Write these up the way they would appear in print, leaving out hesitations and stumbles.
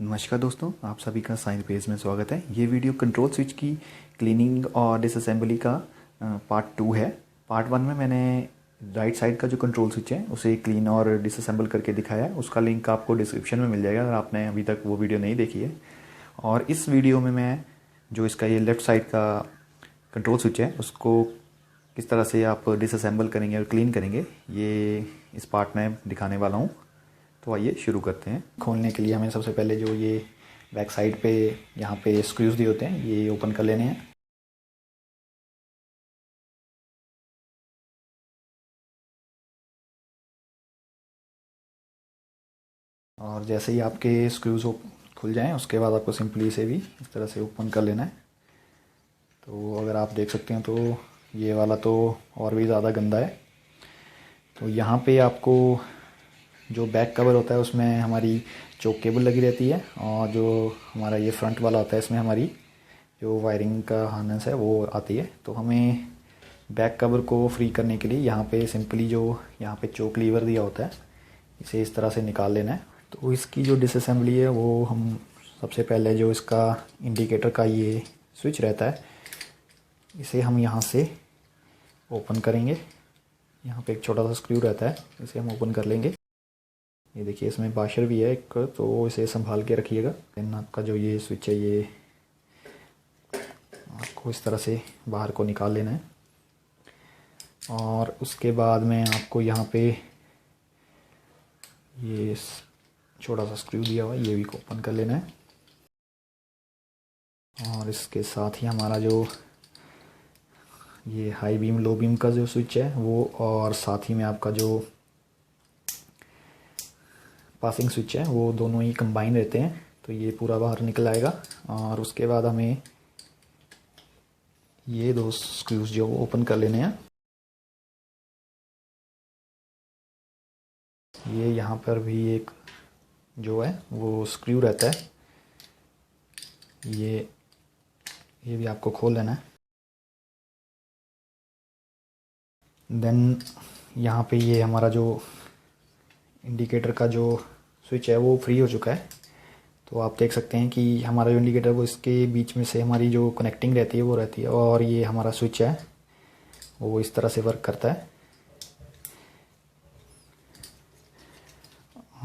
नमस्कार दोस्तों, आप सभी का साइन पेज में स्वागत है। ये वीडियो कंट्रोल स्विच की क्लीनिंग और डिसअसेंबली का पार्ट 2 है। पार्ट 1 में मैंने राइट साइड का जो कंट्रोल स्विच है उसे क्लीन और डिसअसेंबल करके दिखाया है। उसका लिंक आपको डिस्क्रिप्शन में मिल जाएगा अगर आपने अभी तक वो वीडियो नहीं देखी है। और इस वीडियो में मैं जो इसका ये लेफ़्ट साइड का कंट्रोल स्विच है उसको किस तरह से आप डिसअसेंबल करेंगे और क्लीन करेंगे, ये इस पार्ट में दिखाने वाला हूँ। तो आइए शुरू करते हैं। खोलने के लिए हमें सबसे पहले जो ये बैक साइड पे यहाँ पे स्क्रूज दिए होते हैं ये ओपन कर लेने हैं। और जैसे ही आपके स्क्रूज खुल जाएं उसके बाद आपको सिंपली इसे भी इस तरह से ओपन कर लेना है। तो अगर आप देख सकते हैं तो ये वाला तो और भी ज़्यादा गंदा है। तो यहाँ पे आपको जो बैक कवर होता है उसमें हमारी चोक केबल लगी रहती है, और जो हमारा ये फ्रंट वाला होता है इसमें हमारी जो वायरिंग का हार्नेस है वो आती है। तो हमें बैक कवर को फ्री करने के लिए यहाँ पे सिंपली जो यहाँ पे चोक लीवर दिया होता है इसे इस तरह से निकाल लेना है। तो इसकी जो डिसअसेंबली है वो हम सबसे पहले जो इसका इंडिकेटर का ये स्विच रहता है इसे हम यहाँ से ओपन करेंगे। यहाँ पे एक छोटा सा स्क्रू रहता है, इसे हम ओपन कर लेंगे। ये देखिए इसमें वाशर भी है एक, तो इसे संभाल के रखिएगा। देन आपका जो ये स्विच है ये आपको इस तरह से बाहर को निकाल लेना है। और उसके बाद में आपको यहाँ पे ये छोटा सा स्क्रू दिया हुआ है ये भी ओपन कर लेना है। और इसके साथ ही हमारा जो ये हाई बीम लो बीम का जो स्विच है वो, और साथ ही में आपका जो पासिंग स्विच है वो दोनों ही कंबाइन रहते हैं। तो ये पूरा बाहर निकल आएगा। और उसके बाद हमें ये दो स्क्रूज जो वो ओपन कर लेने हैं। ये यहाँ पर भी एक जो है वो स्क्रू रहता है, ये भी आपको खोल लेना है। देन यहाँ पे ये हमारा जो इंडिकेटर का जो स्विच है वो फ्री हो चुका है। तो आप देख सकते हैं कि हमारा जो इंडिकेटर वो इसके बीच में से हमारी जो कनेक्टिंग रहती है वो रहती है, और ये हमारा स्विच है वो इस तरह से वर्क करता है।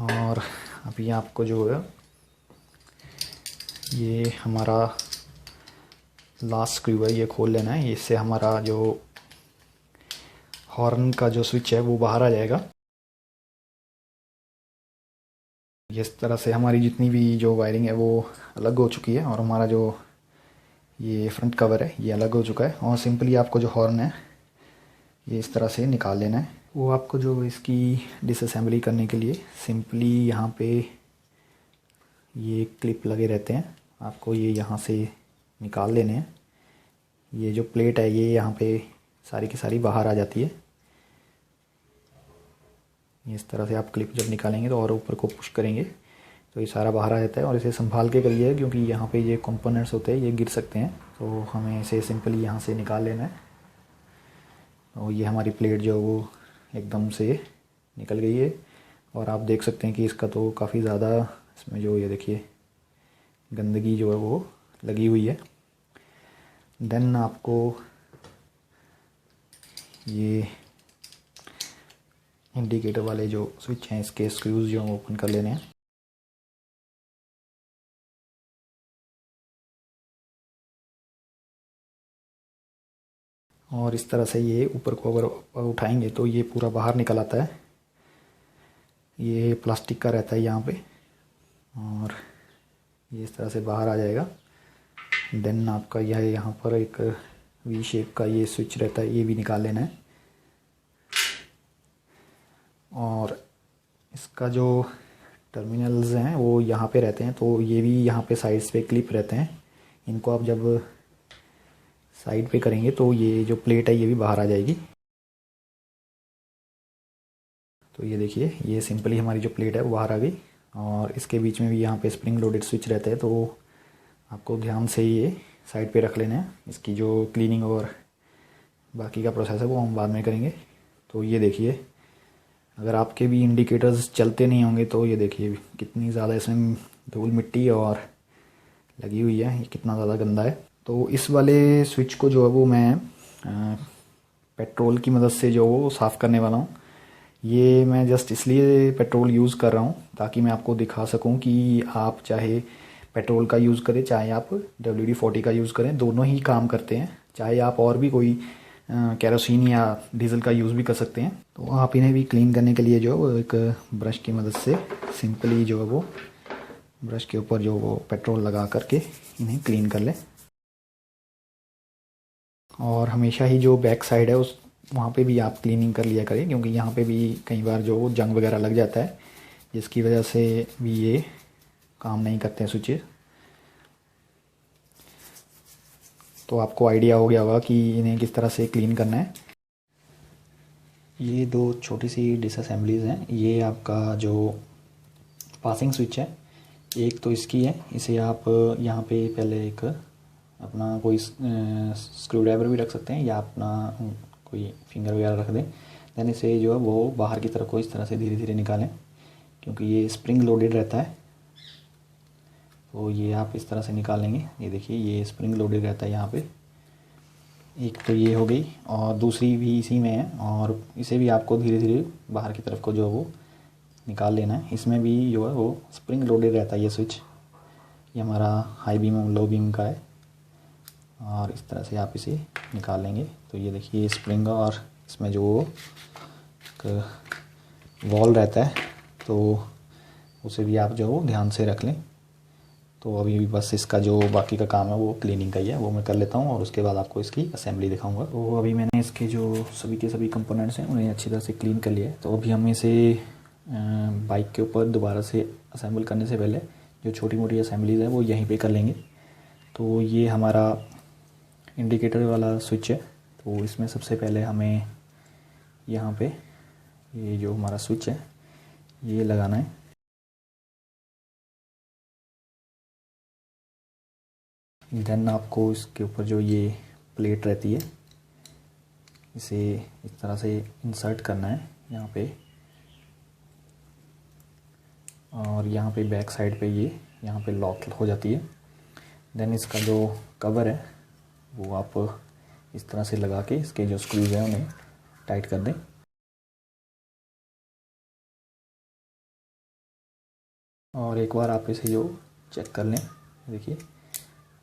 और अभी आपको जो है ये हमारा लास्ट स्क्रू है ये खोल लेना है। इससे हमारा जो हॉर्न का जो स्विच है वो बाहर आ जाएगा। इस तरह से हमारी जितनी भी जो वायरिंग है वो अलग हो चुकी है, और हमारा जो ये फ्रंट कवर है ये अलग हो चुका है। और सिंपली आपको जो हॉर्न है ये इस तरह से निकाल लेना है। वो आपको जो इसकी डिसअसेंबली करने के लिए सिंपली यहाँ पे ये क्लिप लगे रहते हैं, आपको ये यहाँ से निकाल लेने हैं। ये जो प्लेट है ये यहाँ पे सारी की सारी बाहर आ जाती है। इस तरह से आप क्लिप जब निकालेंगे तो और ऊपर को पुश करेंगे तो ये सारा बाहर आ जाता है। और इसे संभाल के करिए क्योंकि यहाँ पे ये कंपोनेंट्स होते हैं ये गिर सकते हैं। तो हमें इसे सिंपली यहाँ से निकाल लेना है। और ये हमारी प्लेट जो वो एकदम से निकल गई है, और आप देख सकते हैं कि इसका तो काफ़ी ज़्यादा इसमें जो ये देखिए गंदगी जो है वो लगी हुई है। देन आपको ये इंडिकेटर वाले जो स्विच हैं इसके स्क्रूज जो ओपन कर लेने हैं। और इस तरह से ये ऊपर को अगर उठाएंगे तो ये पूरा बाहर निकल आता है। ये प्लास्टिक का रहता है यहाँ पे, और ये इस तरह से बाहर आ जाएगा। देन आपका यह यहाँ पर एक वी शेप का ये स्विच रहता है ये भी निकाल लेना है। और इसका जो टर्मिनल्स हैं वो यहाँ पे रहते हैं, तो ये भी यहाँ पे साइड्स पे क्लिप रहते हैं। इनको आप जब साइड पे करेंगे तो ये जो प्लेट है ये भी बाहर आ जाएगी। तो ये देखिए ये सिंपली हमारी जो प्लेट है वो बाहर आ गई। और इसके बीच में भी यहाँ पे स्प्रिंग लोडेड स्विच रहता है, तो आपको ध्यान से ये साइड पे रख लेना है। इसकी जो क्लीनिंग और बाकी का प्रोसेस है वो हम बाद में करेंगे। तो ये देखिए अगर आपके भी इंडिकेटर्स चलते नहीं होंगे तो ये देखिए कितनी ज़्यादा इसमें धूल मिट्टी और लगी हुई है, ये कितना ज़्यादा गंदा है। तो इस वाले स्विच को जो है वो मैं पेट्रोल की मदद से जो वो साफ़ करने वाला हूँ। ये मैं जस्ट इसलिए पेट्रोल यूज़ कर रहा हूँ ताकि मैं आपको दिखा सकूँ कि आप चाहे पेट्रोल का यूज़ करें चाहे आप WD-40 का यूज़ करें, दोनों ही काम करते हैं। चाहे आप और भी कोई केरोसिन या डीजल का यूज़ भी कर सकते हैं। तो आप इन्हें भी क्लीन करने के लिए जो है वो एक ब्रश की मदद से सिंपली जो है वो ब्रश के ऊपर जो वो पेट्रोल लगा करके इन्हें क्लीन कर लें। और हमेशा ही जो बैक साइड है उस वहाँ पे भी आप क्लीनिंग कर लिया करें, क्योंकि यहाँ पे भी कई बार जो जंग वगैरह लग जाता है, जिसकी वजह से भी ये काम नहीं करते हैं स्विचेस। तो आपको आइडिया हो गया होगा कि इन्हें किस तरह से क्लीन करना है। ये दो छोटी सी डिसअसेंबलीज़ हैं। ये आपका जो पासिंग स्विच है, एक तो इसकी है, इसे आप यहाँ पे पहले एक अपना कोई स्क्रू ड्राइवर भी रख सकते हैं या अपना कोई फिंगर वगैरह रख दें। देन इसे जो है वो बाहर की तरफ को इस तरह से धीरे धीरे निकालें, क्योंकि ये स्प्रिंग लोडेड रहता है। तो ये आप इस तरह से निकाल लेंगे। ये देखिए ये स्प्रिंग लोडेड रहता है यहाँ पे। एक तो ये हो गई और दूसरी भी इसी में है, और इसे भी आपको धीरे धीरे बाहर की तरफ को जो है वो निकाल लेना है। इसमें भी जो है वो स्प्रिंग लोडेड रहता है ये स्विच। ये हमारा हाई बीम और लो बीम का है, और इस तरह से आप इसे निकाल लेंगे। तो ये देखिए स्प्रिंग, और इसमें जो एक वॉल रहता है तो उसे भी आप जो ध्यान से रख लें। तो अभी भी बस इसका जो बाकी का काम है वो क्लीनिंग का ही है, वो मैं कर लेता हूँ और उसके बाद आपको इसकी असेंबली दिखाऊंगा। तो अभी मैंने इसके जो सभी के सभी कंपोनेंट्स हैं उन्हें अच्छी तरह से क्लीन कर लिया है। तो अभी हम इसे बाइक के ऊपर दोबारा से असेंबल करने से पहले जो छोटी मोटी असेंबलीज़ है वो यहीं पे कर लेंगे। तो ये हमारा इंडिकेटर वाला स्विच है। तो इसमें सबसे पहले हमें यहाँ पे ये जो हमारा स्विच है ये लगाना है। देन आपको इसके ऊपर जो ये प्लेट रहती है इसे इस तरह से इंसर्ट करना है यहाँ पे, और यहाँ पे बैक साइड पे ये यहाँ पे लॉक हो जाती है। देन इसका जो कवर है वो आप इस तरह से लगा के इसके जो स्क्रूज हैं उन्हें टाइट कर दें। और एक बार आप इसे जो चेक कर लें, देखिए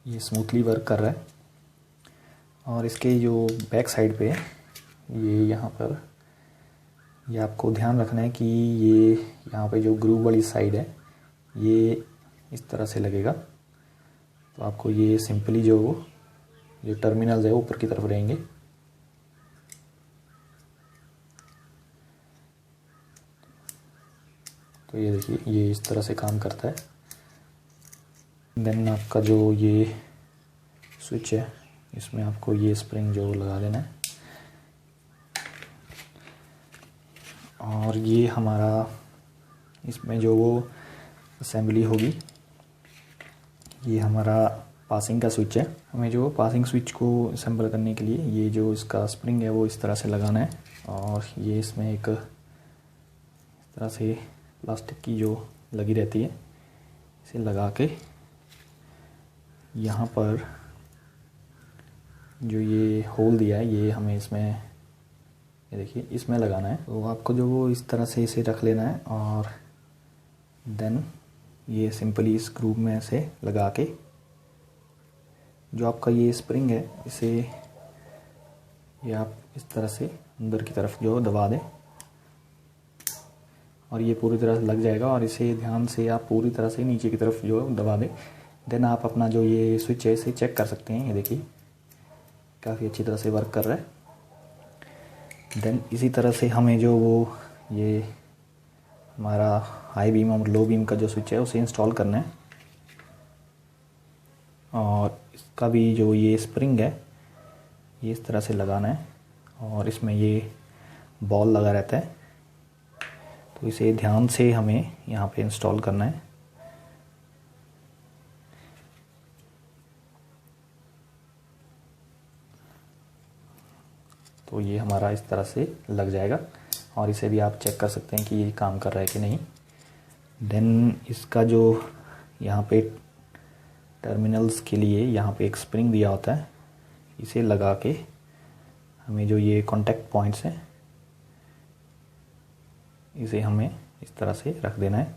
ये स्मूथली वर्क कर रहा है। और इसके जो बैक साइड पे है ये यहाँ पर ये आपको ध्यान रखना है कि ये यहाँ पे जो ग्रूव वाली साइड है ये इस तरह से लगेगा। तो आपको ये सिंपली जो टर्मिनल्स है ऊपर की तरफ रहेंगे। तो ये देखिए ये इस तरह से काम करता है। देन आपका जो ये स्विच है इसमें आपको ये स्प्रिंग जो लगा देना है। और ये हमारा इसमें जो वो असेंबली होगी ये हमारा पासिंग का स्विच है। हमें जो पासिंग स्विच को असेंबल करने के लिए ये जो इसका स्प्रिंग है वो इस तरह से लगाना है। और ये इसमें एक इस तरह से प्लास्टिक की जो लगी रहती है इसे लगा के यहाँ पर जो ये होल दिया है ये हमें इसमें ये देखिए इसमें लगाना है। तो आपको जो वो इस तरह से इसे रख लेना है और देन ये सिंपली इस ग्रूव में से लगा के जो आपका ये स्प्रिंग है इसे ये आप इस तरह से अंदर की तरफ जो दबा दें और ये पूरी तरह से लग जाएगा। और इसे ध्यान से आप पूरी तरह से नीचे की तरफ जो दबा दें। देन आप अपना जो ये स्विच है इसे चेक कर सकते हैं। ये देखिए काफ़ी अच्छी तरह से वर्क कर रहा है। देन इसी तरह से हमें जो वो ये हमारा हाई बीम और लो बीम का जो स्विच है उसे इंस्टॉल करना है। और इसका भी जो ये स्प्रिंग है ये इस तरह से लगाना है और इसमें ये बॉल लगा रहता है। तो इसे ध्यान से हमें यहाँ पे इंस्टॉल करना है। तो ये हमारा इस तरह से लग जाएगा और इसे भी आप चेक कर सकते हैं कि ये काम कर रहा है कि नहीं। देन इसका जो यहाँ पे टर्मिनल्स के लिए यहाँ पे एक स्प्रिंग दिया होता है, इसे लगा के हमें जो ये कॉन्टैक्ट पॉइंट्स हैं इसे हमें इस तरह से रख देना है।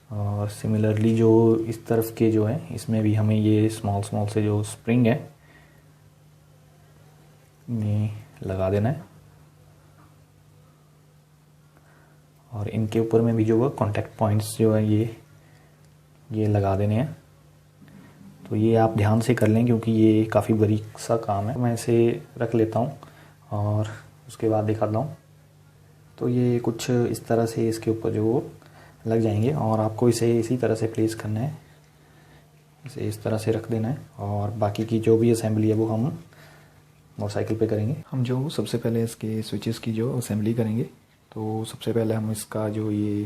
और सिमिलरली जो इस तरफ के जो है इसमें भी हमें ये स्मॉल स्मॉल से जो स्प्रिंग है इन्हें लगा देना है। और इनके ऊपर में भी जो है कॉन्टैक्ट पॉइंट्स जो है ये लगा देने हैं। तो ये आप ध्यान से कर लें क्योंकि ये काफ़ी बारीक सा काम है। मैं इसे रख लेता हूँ और उसके बाद दिखाता हूँ। तो ये कुछ इस तरह से इसके ऊपर जो लग जाएंगे और आपको इसे इसी तरह से प्लेस करना है, इसे इस तरह से रख देना है। और बाकी की जो भी असेंबली है वो हम मोटरसाइकिल पे करेंगे। हम जो सबसे पहले इसके स्विचेस की जो असेंबली करेंगे, तो सबसे पहले हम इसका जो ये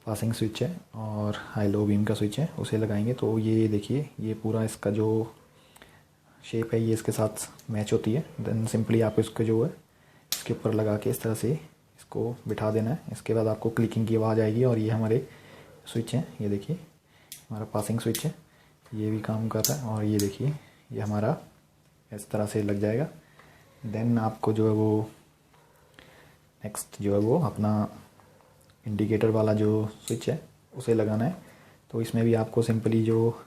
पासिंग स्विच है और हाई लो बीम का स्विच है उसे लगाएंगे। तो ये देखिए ये पूरा इसका जो शेप है ये इसके साथ मैच होती है। देन सिंपली आप इसको जो है इसके ऊपर लगा के इस तरह से इसको बिठा देना है। इसके बाद आपको क्लिकिंग की आवाज़ आएगी और ये हमारे स्विच हैं, ये देखिए हमारा पासिंग स्विच है, ये भी काम कर रहा है। और ये देखिए ये हमारा इस तरह से लग जाएगा। देन आपको जो है वो नेक्स्ट जो है वो अपना इंडिकेटर वाला जो स्विच है उसे लगाना है। तो इसमें भी आपको सिंपली जो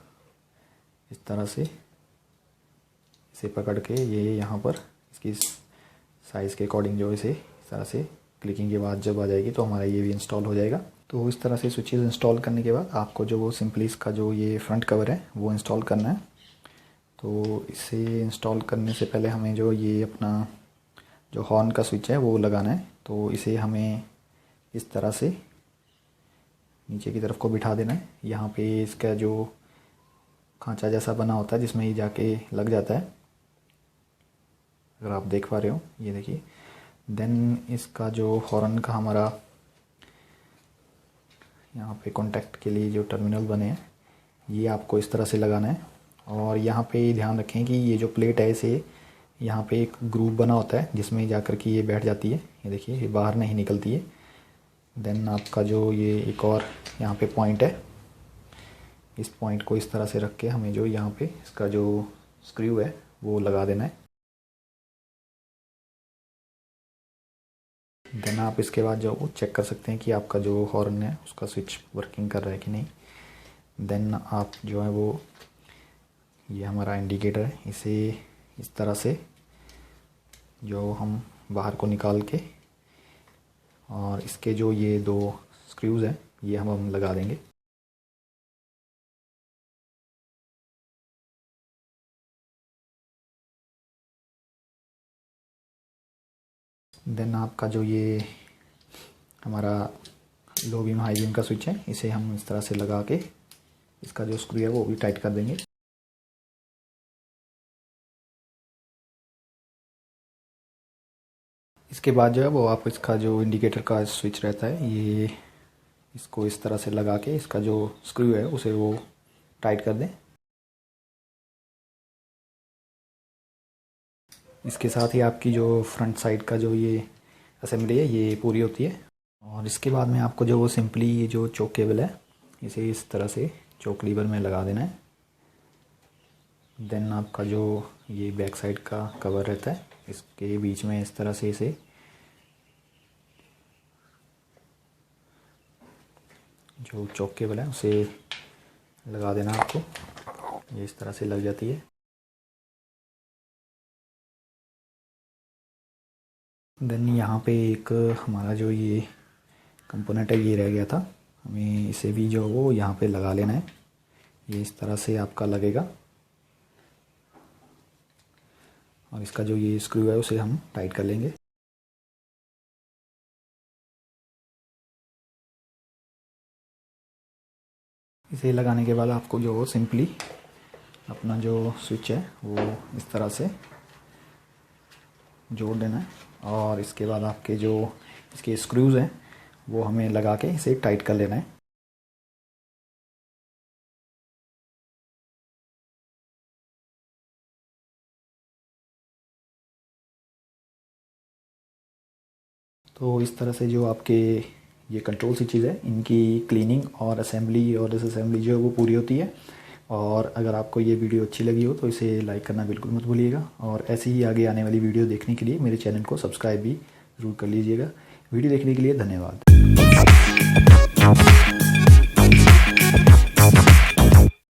इस तरह से इसे पकड़ के ये यहाँ पर इसकी साइज़ के अकॉर्डिंग जो इसे इस तरह से क्लिकिंग के बाद जब आ जाएगी तो हमारा ये भी इंस्टॉल हो जाएगा। तो इस तरह से स्विचेस इंस्टॉल करने के बाद आपको जो वो सिंपली इसका जो ये फ्रंट कवर है वो इंस्टॉल करना है। तो इसे इंस्टॉल करने से पहले हमें जो ये अपना जो हॉर्न का स्विच है वो लगाना है। तो इसे हमें इस तरह से नीचे की तरफ को बिठा देना है। यहाँ पे इसका जो खांचा जैसा बना होता है जिसमें ये जाके लग जाता है, अगर आप देख पा रहे हो ये देखिए। देन इसका जो हॉर्न का हमारा यहाँ पे कॉन्टैक्ट के लिए जो टर्मिनल बने हैं ये आपको इस तरह से लगाना है। और यहाँ पे ध्यान रखें कि ये जो प्लेट है इसे यहाँ पे एक ग्रूव बना होता है जिसमें जाकर के ये बैठ जाती है, ये देखिए ये बाहर नहीं निकलती है। देन आपका जो ये एक और यहाँ पे पॉइंट है, इस पॉइंट को इस तरह से रख के हमें जो यहाँ पे इसका जो स्क्रू है वो लगा देना है। देन आप इसके बाद जो चेक कर सकते हैं कि आपका जो हॉर्न है उसका स्विच वर्किंग कर रहा है कि नहीं। देन आप जो है वो ये हमारा इंडिकेटर है इसे इस तरह से जो हम बाहर को निकाल के और इसके जो ये दो स्क्रूज हैं ये हम लगा देंगे। देन आपका जो ये हमारा लो बीम हाई बीम का स्विच है इसे हम इस तरह से लगा के इसका जो स्क्रू है वो भी टाइट कर देंगे। इसके बाद जो है वो आप इसका जो इंडिकेटर का स्विच रहता है ये इसको इस तरह से लगा के इसका जो स्क्रू है उसे वो टाइट कर दें। इसके साथ ही आपकी जो फ्रंट साइड का जो ये असेंबली है ये पूरी होती है। और इसके बाद में आपको जो वो सिंपली ये जो चोक केबल है इसे इस तरह से चोक लीवर में लगा देना है। देन आपका जो ये बैक साइड का कवर रहता है इसके बीच में इस तरह से इसे जो चोक केबल है उसे लगा देना आपको, ये इस तरह से लग जाती है। देन यहाँ पे एक हमारा जो ये कंपोनेंट है ये रह गया था, हमें इसे भी जो वो यहाँ पे लगा लेना है। ये इस तरह से आपका लगेगा और इसका जो ये स्क्रू है उसे हम टाइट कर लेंगे। इसे लगाने के बाद आपको जो वो सिंपली अपना जो स्विच है वो इस तरह से जोड़ देना है। और इसके बाद आपके जो इसके स्क्रूज़ हैं वो हमें लगा के इसे टाइट कर लेना है। तो इस तरह से जो आपके ये कंट्रोल स्विचेज़ है, इनकी क्लीनिंग और असेंबली और डिसअसेंबली जो है वो पूरी होती है। और अगर आपको ये वीडियो अच्छी लगी हो तो इसे लाइक करना बिल्कुल मत भूलिएगा, और ऐसे ही आगे आने वाली वीडियो देखने के लिए मेरे चैनल को सब्सक्राइब भी ज़रूर कर लीजिएगा। वीडियो देखने के लिए धन्यवाद।